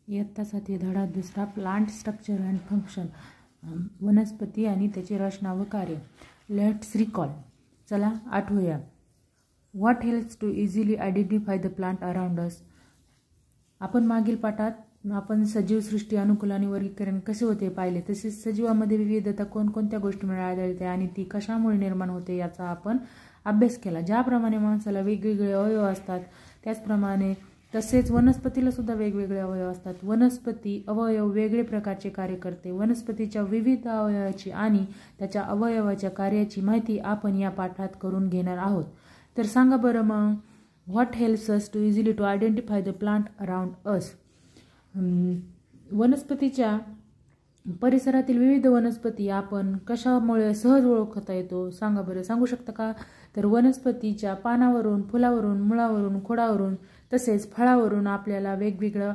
इयत्ता 7 धडा 2 plant structure and function, वनस्पती आणि त्याची रचना व कार्य. Let's recall. चला आठवूया. What helps to easily identify the plant around us. आपण मागील पाठात आपण सजीव सृष्टी, अनुकूल आणि वर्गीकरण कसे होते पाहिले. तसेच सजीवामध्ये विविधता कोणकोणत्या गोष्टींमुळे आढळते आणि ती कशामुळे निर्माण होते याचा आपण अभ्यास केला. ज्याप्रमाणे माणसाला वेगवेगळे अवयव असतात त्याचप्रमाणे तसेच वनस्पतीला सुद्धा वेगवेगळे अवयव असतात. वनस्पती अवयव वेगळे प्रकारचे कार्य करते. वनस्पतीच्या विविध अवयवाची आणि त्याच्या अवयवाच्या कार्याची माहिती आपण या पाठात करून घेणार आहोत. तर सांगा बरं मग, what helps us to easily to identify the plant around us. वनस्पतीच्या परिसरातील विविध वनस्पती आपण कशामुळे सहज ओळखता येतो सांगा बरं, सांगू शकता का. तर वनस्पतीच्या पानावरून, फुलावरून, मुळावरून, खोडावरून तसेच फळावरून आपल्याला वेगवेगळ्या